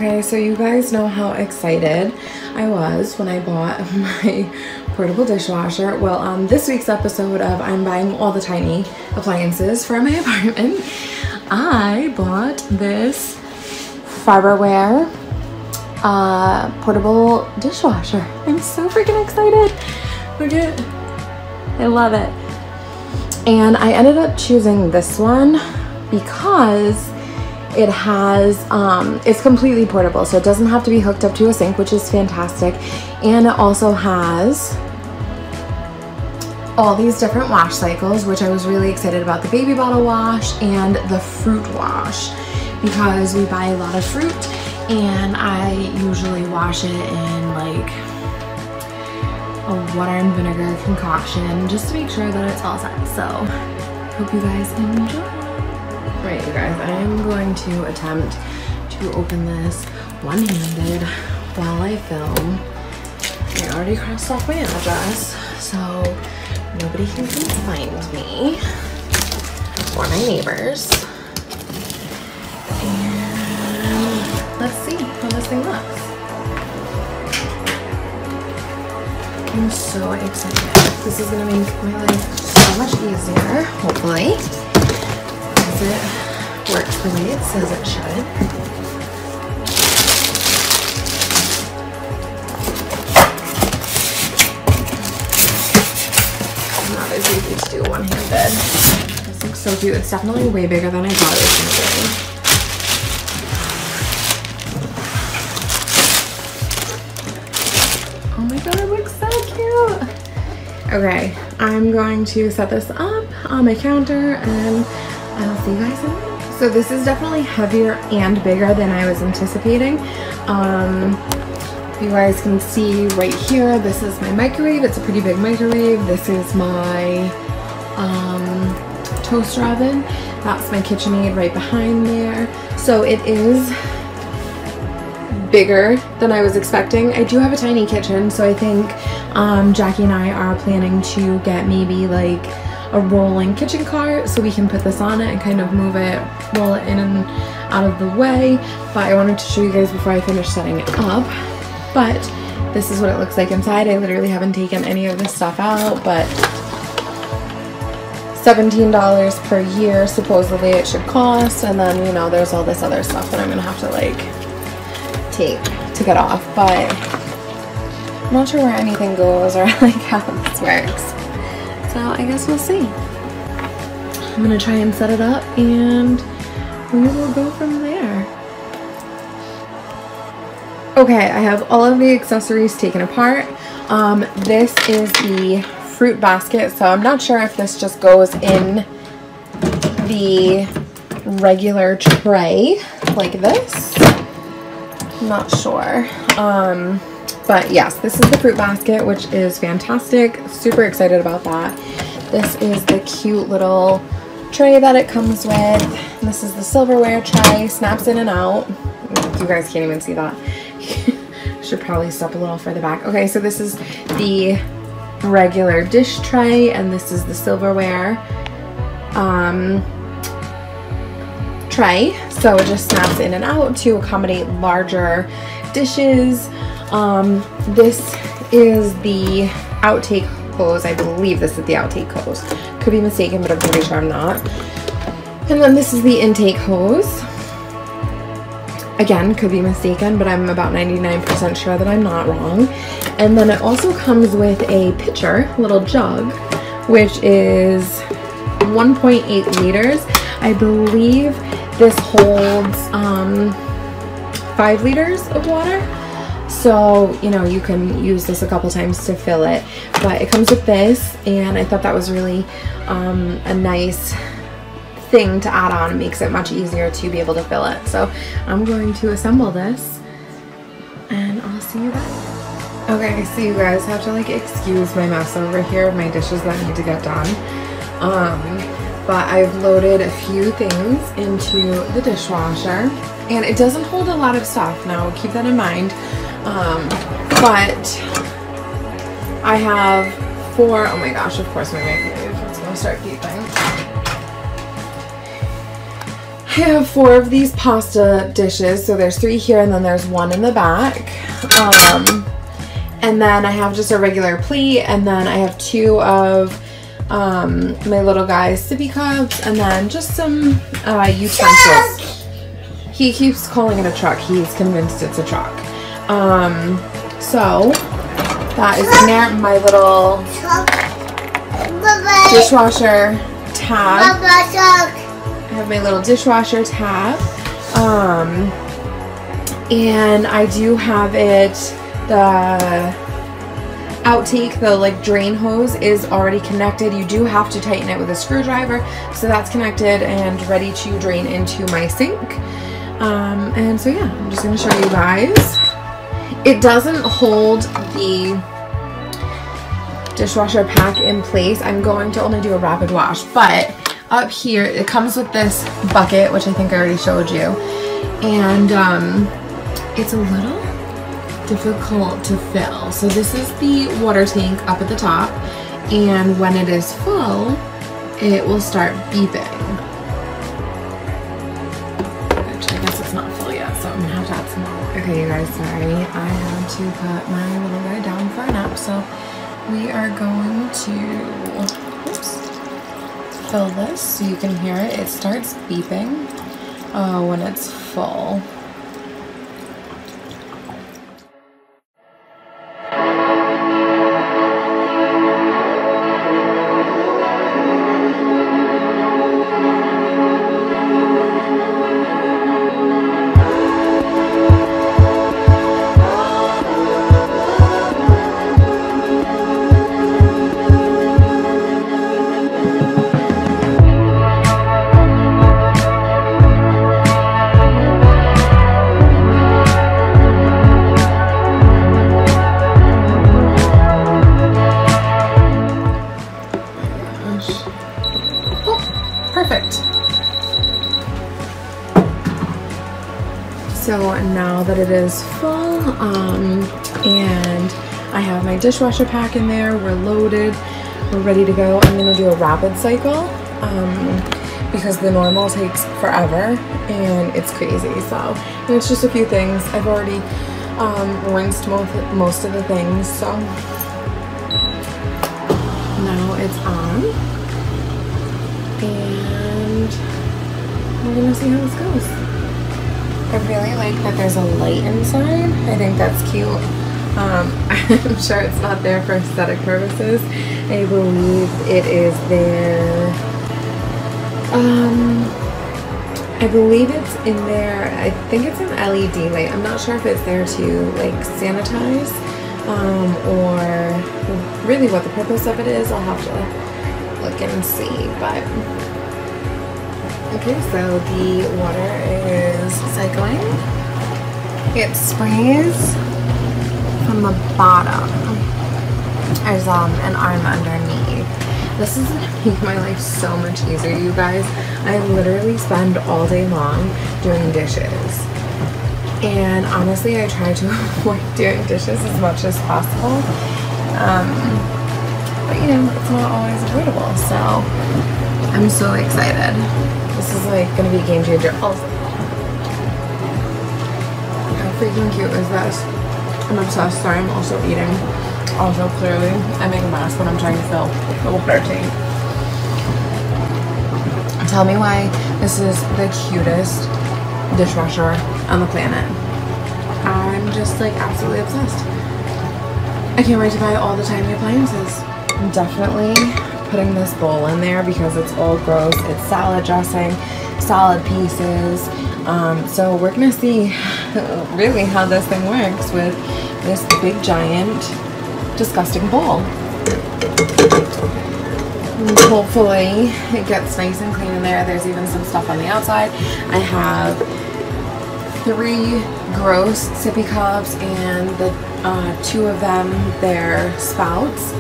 Okay, so you guys know how excited I was when I bought my portable dishwasher. Well, on this week's episode of I'm buying all the tiny appliances for my apartment, I bought this Farberware portable dishwasher. I'm so freaking excited. Look at it. I love it. And I ended up choosing this one because it has, it's completely portable, so it doesn't have to be hooked up to a sink, which is fantastic. And it also has all these different wash cycles, which I was really excited about, the baby bottle wash and the fruit wash, because we buy a lot of fruit and I usually wash it in like a water and vinegar concoction just to make sure that it's all set. So hope you guys enjoy. Right, you guys, I am going to attempt to open this one-handed while I film. I already crossed off my address, so nobody can come find me or my neighbors. And let's see how this thing looks. I'm so excited. This is gonna make my life so much easier, hopefully. It works the way it says it should. Not as easy to do one-handed. This looks so cute. It's definitely way bigger than I thought it was going to be. Oh my god, it looks so cute! Okay, I'm going to set this up on my counter and I'll see you guys in a minute. So this is definitely heavier and bigger than I was anticipating. You guys can see right here, this is my microwave. It's a pretty big microwave. This is my toaster oven. That's my KitchenAid right behind there. So it is bigger than I was expecting. I do have a tiny kitchen, so I think Jackie and I are planning to get maybe like a rolling kitchen cart so we can put this on it and kind of move it, roll it in and out of the way. But I wanted to show you guys before I finish setting it up. But this is what it looks like inside. I literally haven't taken any of this stuff out, but $17 per year supposedly it should cost, and then you know there's all this other stuff that I'm gonna have to like take to get off, but I'm not sure where anything goes or like how this works. So I guess we'll see. I'm gonna try and set it up and we will go from there. Okay, I have all of the accessories taken apart. This is the fruit basket, so I'm not sure if this just goes in the regular tray like this. I'm not sure. But yes, this is the fruit basket, which is fantastic. Super excited about that. This is the cute little tray that it comes with. And this is the silverware tray, snaps in and out. You guys can't even see that. Should probably step a little further back. Okay, so this is the regular dish tray, and this is the silverware tray. So it just snaps in and out to accommodate larger dishes. This is the outtake hose. I believe this is the outtake hose. Could be mistaken, but I'm pretty sure I'm not. And then this is the intake hose. Again, could be mistaken, but I'm about 99% sure that I'm not wrong. And then it also comes with a pitcher, little jug, which is 1.8 liters. I believe this holds 5 liters of water. So, you know, you can use this a couple times to fill it, but it comes with this, and I thought that was really a nice thing to add on. It makes it much easier to be able to fill it. So I'm going to assemble this and I'll see you guys. Okay, so you guys have to like excuse my mess over here, my dishes that need to get done. But I've loaded a few things into the dishwasher, and it doesn't hold a lot of stuff. Now keep that in mind. But I have 4, oh my gosh, of course my microwave, it's gonna start beeping. I have 4 of these pasta dishes. So there's 3 here and then there's 1 in the back. And then I have just a regular plate, and then I have 2 of my little guy's sippy cups, and then just some utensils. He keeps calling it a truck. He's convinced it's a truck. So that is in there. My little dishwasher tab. I have my little dishwasher tab. And I do have it, the outtake, the like drain hose is already connected. You do have to tighten it with a screwdriver. So that's connected and ready to drain into my sink. And so yeah, I'm just going to show you guys. It doesn't hold the dishwasher pack in place. I'm going to only do a rapid wash, but up here it comes with this bucket, which I think I already showed you, and it's a little difficult to fill. So this is the water tank up at the top, and when it is full it will start beeping. Actually, I guess it's not full yet, so I'm gonna have to add some more. Okay, you guys, sorry, I had to put my little guy down for a nap, so we are going to, oops, fill this so you can hear it. It starts beeping when it's full. So now that it is full, and I have my dishwasher pack in there, we're loaded, we're ready to go. I'm gonna do a rapid cycle because the normal takes forever and it's crazy. So it's just a few things. I've already rinsed most of the things, so now it's on, and we're gonna see how this goes. I really like that there's a light inside. I think that's cute. I'm sure it's not there for aesthetic purposes. I believe it is there. I believe it's in there. I think it's an LED light. I'm not sure if it's there to like sanitize or really what the purpose of it is. I'll have to look and see, but okay, so the water is cycling. It sprays from the bottom. There's an arm underneath. This is gonna make my life so much easier, you guys. I literally spend all day long doing dishes. And honestly, I try to avoid doing dishes as much as possible. But you know, it's not always avoidable, so I'm so excited. This is like gonna be a game changer. Also, how freaking cute is this? I'm obsessed. Sorry, I'm also eating. Also, clearly, I make a mess when I'm trying to fill the water tank. Tell me why this is the cutest dishwasher on the planet. I'm just like absolutely obsessed. I can't wait to buy all the tiny appliances. I'm definitely putting this bowl in there because it's all gross. It's salad dressing, salad pieces. So we're gonna see really how this thing works with this big giant disgusting bowl. And hopefully it gets nice and clean in there. There's even some stuff on the outside. I have 3 gross sippy cups, and the 2 of them, they're spouts.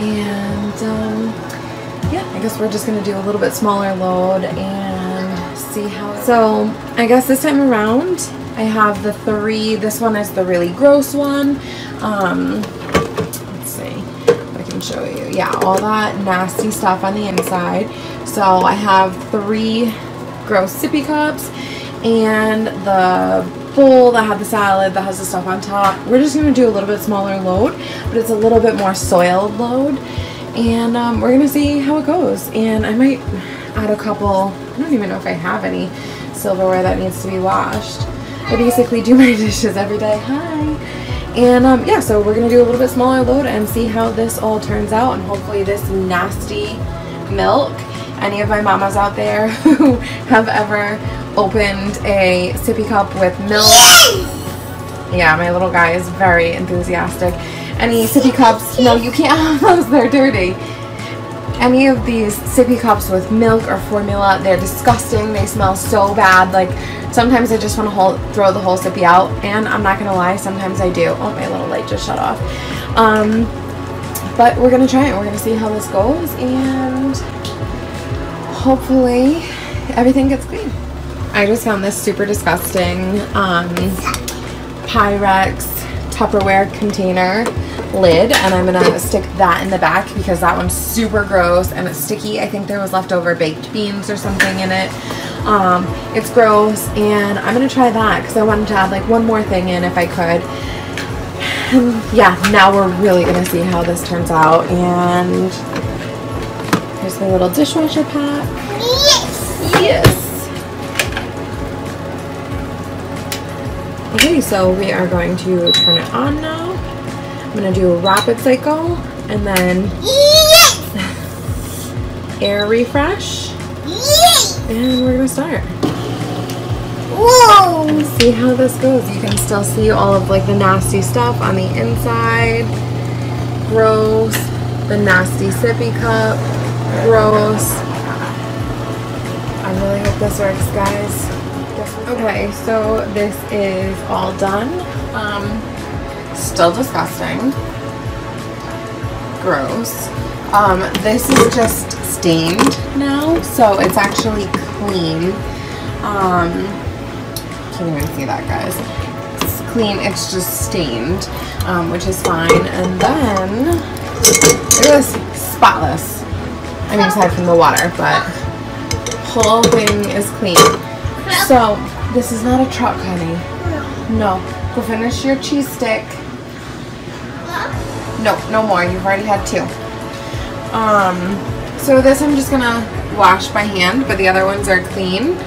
And yeah, I guess we're just gonna do a little bit smaller load and see how it. So I guess this time around I have the 3. This one is the really gross one. Let's see if I can show you. Yeah, all that nasty stuff on the inside. So I have 3 gross sippy cups and the bowl that had the salad that has the stuff on top. We're just going to do a little bit smaller load, but it's a little bit more soiled load, and we're going to see how it goes. And I might add a couple, I don't even know if I have any silverware that needs to be washed. I basically do my dishes every day. Hi. And yeah, so we're going to do a little bit smaller load and see how this all turns out, and hopefully this nasty milk, any of my mamas out there who have ever opened a sippy cup with milk. Yeah, my little guy is very enthusiastic. Any sippy cups, no, you can't have those, they're dirty. Any of these sippy cups with milk or formula, they're disgusting. They smell so bad. Like, sometimes I just want to throw the whole sippy out, and I'm not gonna lie, sometimes I do. Oh, my little light just shut off. But we're gonna try it. We're gonna see how this goes, and hopefully everything gets clean. I just found this super disgusting Pyrex Tupperware container lid, and I'm gonna stick that in the back because that one's super gross and it's sticky. I think there was leftover baked beans or something in it. It's gross, and I'm gonna try that because I wanted to add like one more thing in if I could. And yeah, now we're really gonna see how this turns out. And here's the little dishwasher pack. Yes. Okay, so we are going to turn it on now. I'm going to do a rapid cycle and then air refresh. And we're going to start. Whoa! See how this goes. You can still see all of like the nasty stuff on the inside. Gross. The nasty sippy cup. Gross. I really hope this works, guys. Okay, so this is all done. Still disgusting. Gross. This is just stained now, so it's actually clean. Can't even see that, guys. It's clean, it's just stained, which is fine. And then it was spotless. I mean, aside from the water, but whole thing is clean. So, this is not a truck, honey. No. Go finish your cheese stick. No, no more. You've already had 2. So this I'm just gonna wash by hand, but the other ones are clean.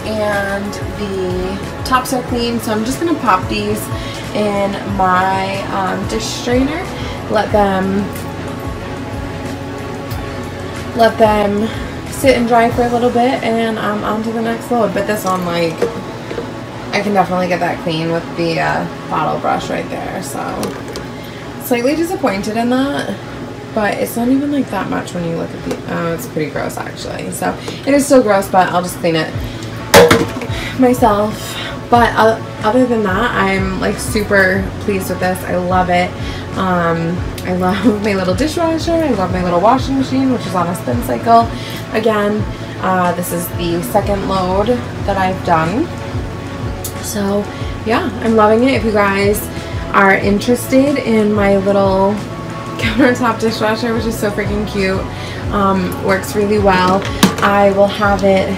And the tops are clean, so I'm just gonna pop these in my dish strainer. Let them sit and dry for a little bit, and I'm on to the next load. But this one, like, I can definitely get that clean with the bottle brush right there. So slightly disappointed in that, but it's not even like that much when you look at the it's pretty gross actually. So it is still gross, but I'll just clean it myself. But other than that, I'm like super pleased with this. I love it. I love my little dishwasher. I love my little washing machine, which is on a spin cycle. Again, this is the second load that I've done. So yeah, I'm loving it. If you guys are interested in my little countertop dishwasher, which is so freaking cute, works really well, I will have it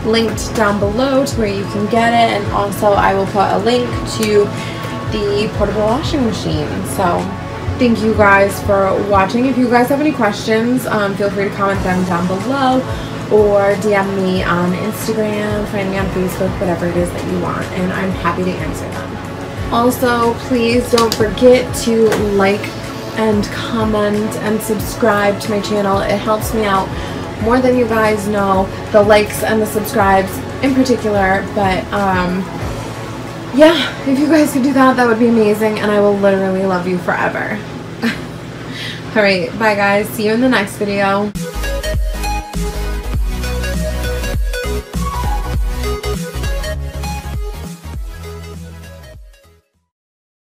linked down below to where you can get it, and also I will put a link to the portable washing machine. So thank you guys for watching. If you guys have any questions, feel free to comment them down below, or DM me on Instagram, find me on Facebook, whatever it is that you want, and I'm happy to answer them. Also, please don't forget to like and comment and subscribe to my channel. It helps me out more than you guys know, the likes and the subscribes in particular. But yeah, if you guys could do that, that would be amazing, and I will literally love you forever. Alright, bye guys, see you in the next video.